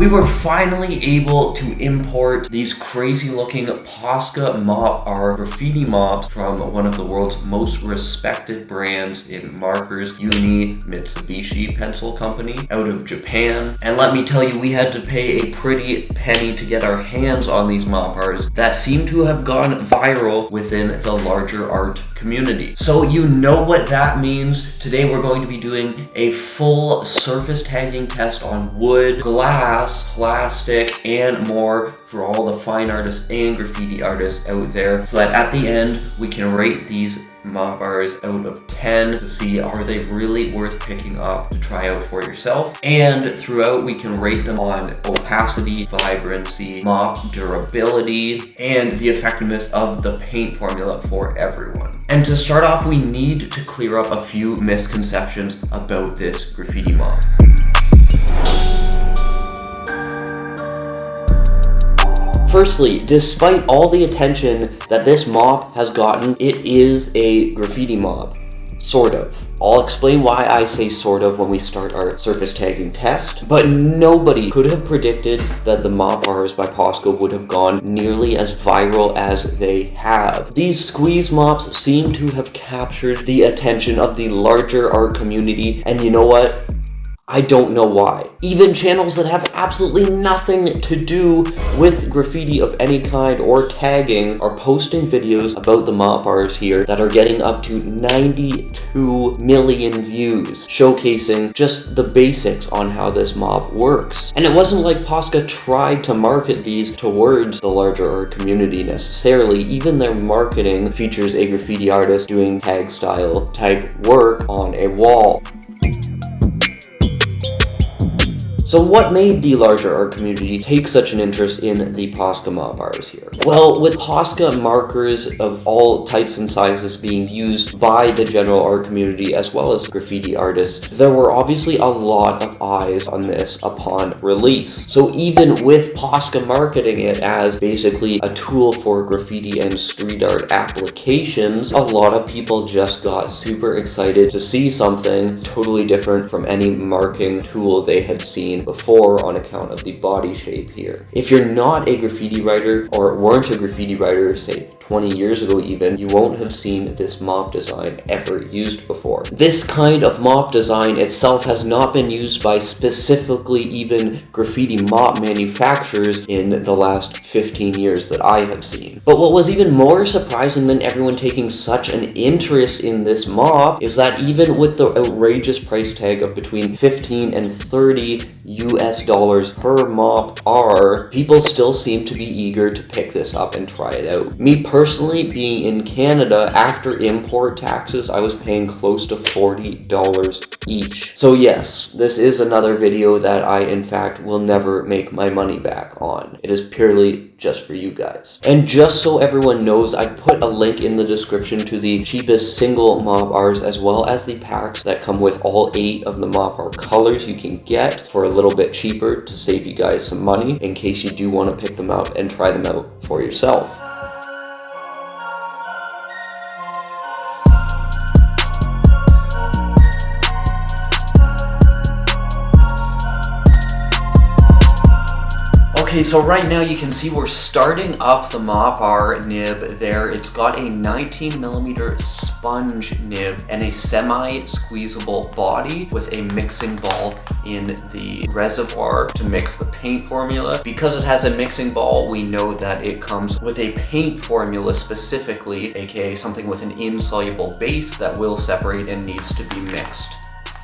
we were finally able to import these crazy looking Posca Mop'r Graffiti mops from one of the world's most respected brands in markers, Uni Mitsubishi Pencil Company, out of Japan. And let me tell you, we had to pay a pretty penny to get our hands on these Mop'rs that seem to have gone viral within the larger art community. So you know what that means. Today we're going to be doing a full surface tagging test on wood, glass, plastic, and more for all the fine artists and graffiti artists out there, so that at the end we can rate these Mop'rs out of 10 to see, are they really worth picking up to try out for yourself? And throughout we can rate them on opacity, vibrancy, mop durability, and the effectiveness of the paint formula for everyone. And to start off, we need to clear up a few misconceptions about this graffiti mop. Firstly, despite all the attention that this mop has gotten, it is a graffiti mop. Sort of. I'll explain why I say sort of when we start our surface tagging test, but nobody could have predicted that the Mop'rs by Posca would have gone nearly as viral as they have. These squeeze mops seem to have captured the attention of the larger art community, and you know what? I don't know why. Even channels that have absolutely nothing to do with graffiti of any kind or tagging are posting videos about the Mop'rs here that are getting up to 92 million views, showcasing just the basics on how this mop works. And it wasn't like Posca tried to market these towards the larger art community necessarily. Even their marketing features a graffiti artist doing tag style type work on a wall. So what made the larger art community take such an interest in the Posca Mop'rs here? Well, with Posca markers of all types and sizes being used by the general art community as well as graffiti artists, there were obviously a lot of eyes on this upon release. So even with Posca marketing it as basically a tool for graffiti and street art applications, a lot of people just got super excited to see something totally different from any marking tool they had seen before on account of the body shape here. If you're not a graffiti writer or weren't a graffiti writer, say 20 years ago even, you won't have seen this mop design ever used before. This kind of mop design itself has not been used by specifically even graffiti mop manufacturers in the last 15 years that I have seen. But what was even more surprising than everyone taking such an interest in this mop is that even with the outrageous price tag of between 15 and 30 US dollars per Mop'r, people still seem to be eager to pick this up and try it out. Me personally, being in Canada, after import taxes, I was paying close to $40 each. So yes, this is another video that I in fact will never make my money back on. It is purely just for you guys. And just so everyone knows, I put a link in the description to the cheapest single Mop'rs as well as the packs that come with all 8 of the Mop'r colors you can get for a little bit cheaper to save you guys some money in case you do want to pick them out and try them out for yourself. Okay, so right now you can see we're starting up the Mop'r nib there. It's got a 19mm sponge nib and a semi-squeezable body with a mixing ball in the reservoir to mix the paint formula. Because it has a mixing ball, we know that it comes with a paint formula specifically, aka something with an insoluble base that will separate and needs to be mixed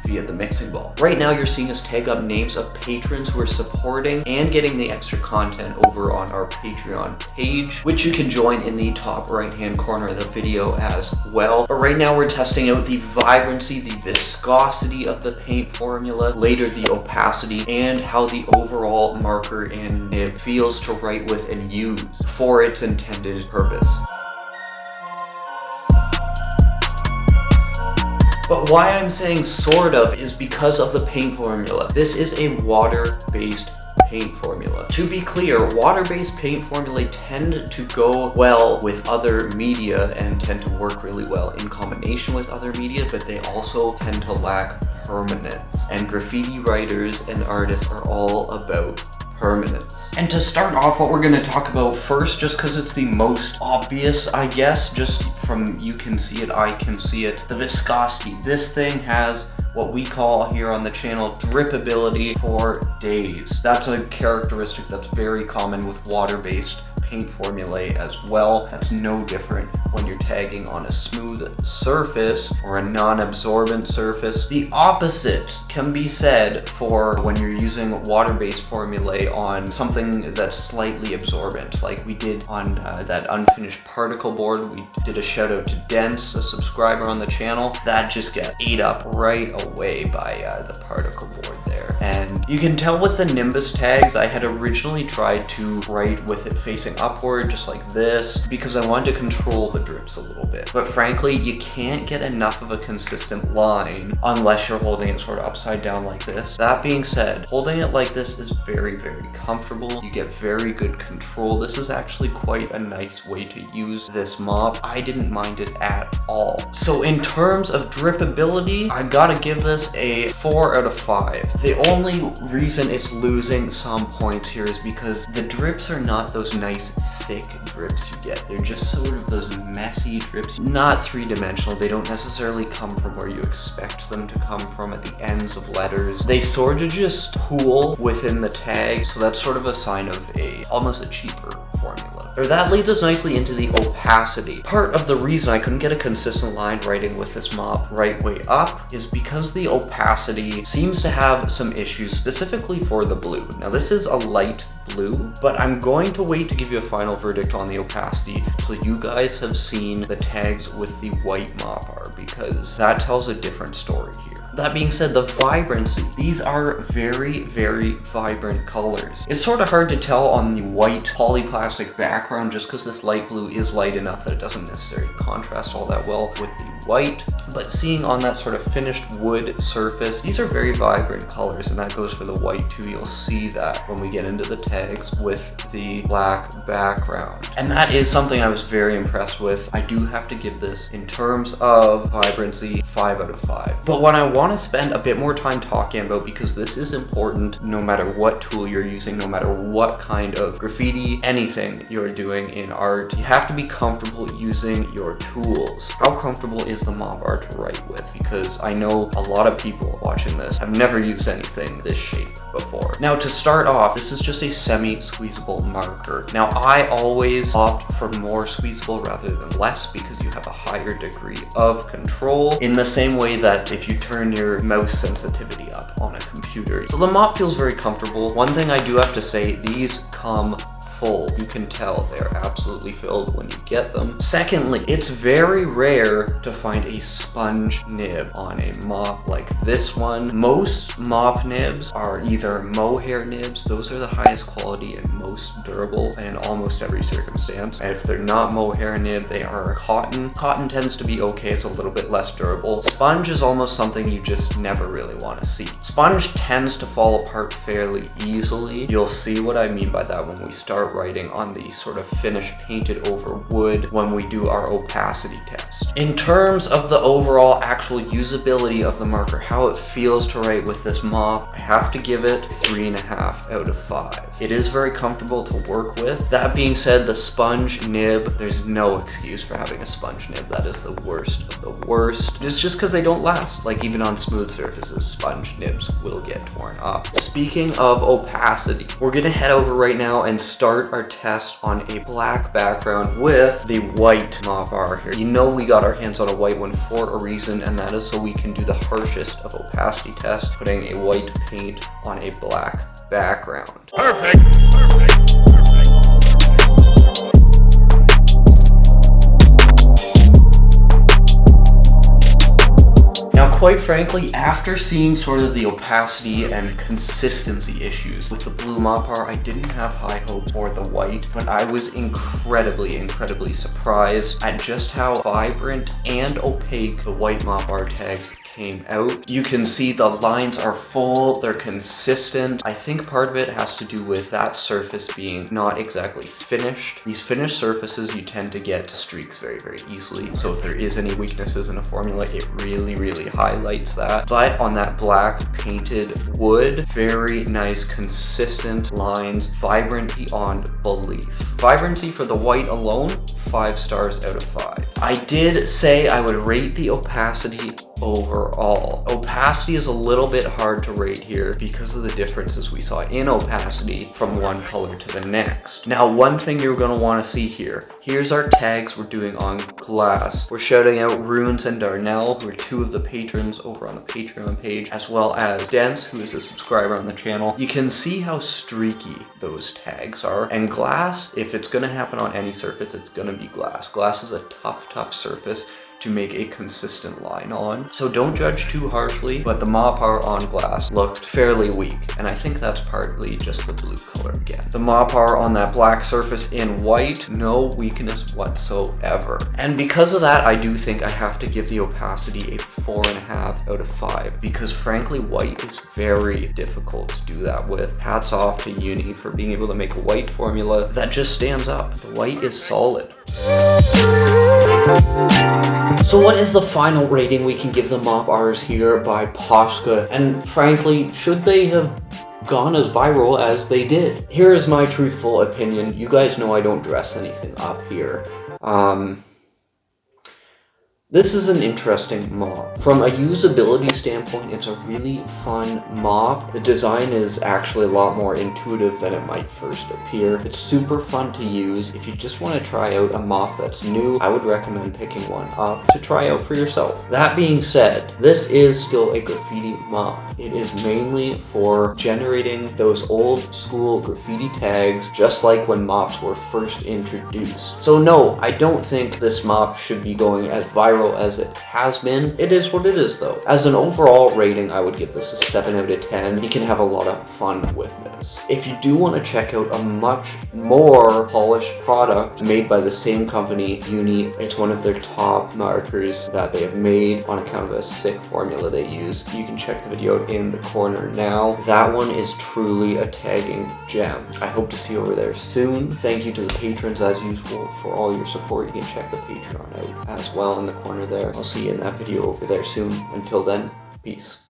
via the mixing ball. Right now you're seeing us tag up names of patrons who are supporting and getting the extra content over on our Patreon page, which you can join in the top right hand corner of the video as well. But right now we're testing out the vibrancy, the viscosity of the paint formula, later the opacity, and how the overall marker and nib feels to write with and use for its intended purpose. But why I'm saying sort of is because of the paint formula. This is a water-based paint formula. To be clear, water-based paint formulae tend to go well with other media and tend to work really well in combination with other media, but they also tend to lack permanence. And graffiti writers and artists are all about permanence. And to start off, what we're going to talk about first, just because it's the most obvious, I guess, just from you can see it, I can see it, the viscosity. This thing has what we call here on the channel DRIPABILITY for days. That's a characteristic that's very common with water-based paint formulae as well. That's no different when you're tagging on a smooth surface or a non-absorbent surface. The opposite can be said for when you're using water-based formulae on something that's slightly absorbent, like we did on that unfinished particle board. We did a shout out to Dense, a subscriber on the channel. That just got ate up right away by the particle board there. And you can tell with the Nimbus tags, I had originally tried to write with it facing upward, just like this, because I wanted to control the drips a little bit. But frankly, you can't get enough of a consistent line unless you're holding it sort of upside down like this. That being said, holding it like this is very, very comfortable. You get very good control. This is actually quite a nice way to use this mop. I didn't mind it at all. So in terms of dripability, I gotta give this a 4 out of 5. The only reason it's losing some points here is because the drips are not those nice thick drips you get. They're just sort of those messy drips, not three-dimensional. They don't necessarily come from where you expect them to come from at the ends of letters. They sort of just pool within the tag, so that's sort of a sign of almost a cheaper formula. Or that leads us nicely into the opacity. Part of the reason I couldn't get a consistent line writing with this mop right way up is because the opacity seems to have some issues, specifically for the blue. Now this is a light blue, but I'm going to wait to give you a final verdict on the opacity till you guys have seen the tags with the white Mop'r, because that tells a different story here. That being said, the vibrancy, these are very, very vibrant colors. It's sort of hard to tell on the white polyplastic background just because this light blue is light enough that it doesn't necessarily contrast all that well with the white, but seeing on that sort of finished wood surface, these are very vibrant colors, and that goes for the white too. You'll see that when we get into the tags with the black background. And that is something I was very impressed with. I do have to give this, in terms of vibrancy, 5 out of 5. But what I want to spend a bit more time talking about, because this is important no matter what tool you're using, no matter what kind of graffiti, anything you're doing in art, you have to be comfortable using your tools. How comfortable is the Mop'r to write with? Because I know a lot of people watching this have never used anything this shape before. Now to start off, this is just a semi-squeezable marker. Now I always opt for more squeezable rather than less because you have a higher degree of control, in the same way that if you turn your mouse sensitivity up on a computer. So the mop feels very comfortable. One thing I do have to say, these come full. You can tell they're absolutely filled when you get them. Secondly, it's very rare to find a sponge nib on a mop like this one. Most mop nibs are either mohair nibs. Those are the highest quality and most durable in almost every circumstance. And if they're not mohair nib, they are cotton. Cotton tends to be okay. It's a little bit less durable. Sponge is almost something you just never really want to see. Sponge tends to fall apart fairly easily. You'll see what I mean by that when we start writing on the sort of finished painted over wood when we do our opacity test. In terms of the overall actual usability of the marker, how it feels to write with this mop, I have to give it 3.5 out of 5. It is very comfortable to work with. That being said, the sponge nib, there's no excuse for having a sponge nib. That is the worst of the worst. It's just because they don't last. Like even on smooth surfaces, sponge nibs will get torn up. Speaking of opacity, we're gonna head over right now and start our test on a black background with the white Mop'r here. You know we got our hands on a white one for a reason, and that is so we can do the harshest of opacity tests, putting a white paint on a black background. Perfect. Now, quite frankly, after seeing sort of the opacity and consistency issues with the blue Mop'r, I didn't have high hopes for the white, but I was incredibly surprised at just how vibrant and opaque the white Mop'r tags came out. You can see the lines are full, they're consistent. I think part of it has to do with that surface being not exactly finished. These finished surfaces, you tend to get streaks very, very easily. So if there is any weaknesses in a formula, it really, really highlights that. But on that black painted wood, very nice, consistent lines, vibrant beyond belief. Vibrancy for the white alone, 5 stars out of 5. I did say I would rate the opacity overall. Opacity is a little bit hard to rate here because of the differences we saw in opacity from one color to the next. Now, one thing you're going to want to see here. Here's our tags we're doing on glass. We're shouting out Runes and Darnell, who are 2 of the patrons over on the Patreon page, as well as Dents, who is a subscriber on the channel. You can see how streaky those tags are. And glass, if it's going to happen on any surface, it's going to be glass. Glass is a tough surface to make a consistent line on. So don't judge too harshly, but the Mop'r on glass looked fairly weak, and I think that's partly just the blue color again. The Mop'r on that black surface in white, no weakness whatsoever. And because of that, I do think I have to give the opacity a 4.5 out of 5, because frankly, white is very difficult to do that with. Hats off to Uni for being able to make a white formula that just stands up. The white is solid. So what is the final rating we can give the Mop'rs here by Posca? And frankly, should they have gone as viral as they did? Here is my truthful opinion. You guys know I don't dress anything up here. This is an interesting mop. From a usability standpoint, it's a really fun mop. The design is actually a lot more intuitive than it might first appear. It's super fun to use. If you just want to try out a mop that's new, I would recommend picking one up to try out for yourself. That being said, this is still a graffiti mop. It is mainly for generating those old school graffiti tags, just like when mops were first introduced. So no, I don't think this mop should be going as viral as it has been. It is what it is though. As an overall rating, I would give this a 7 out of 10. You can have a lot of fun with this. If you do want to check out a much more polished product made by the same company, Uni, it's one of their top markers that they have made on account of a sick formula they use. You can check the video out in the corner now. That one is truly a tagging gem. I hope to see you over there soon. Thank you to the patrons as usual for all your support. You can check the Patreon out as well in the corner there. I'll see you in that video over there soon. Until then, peace.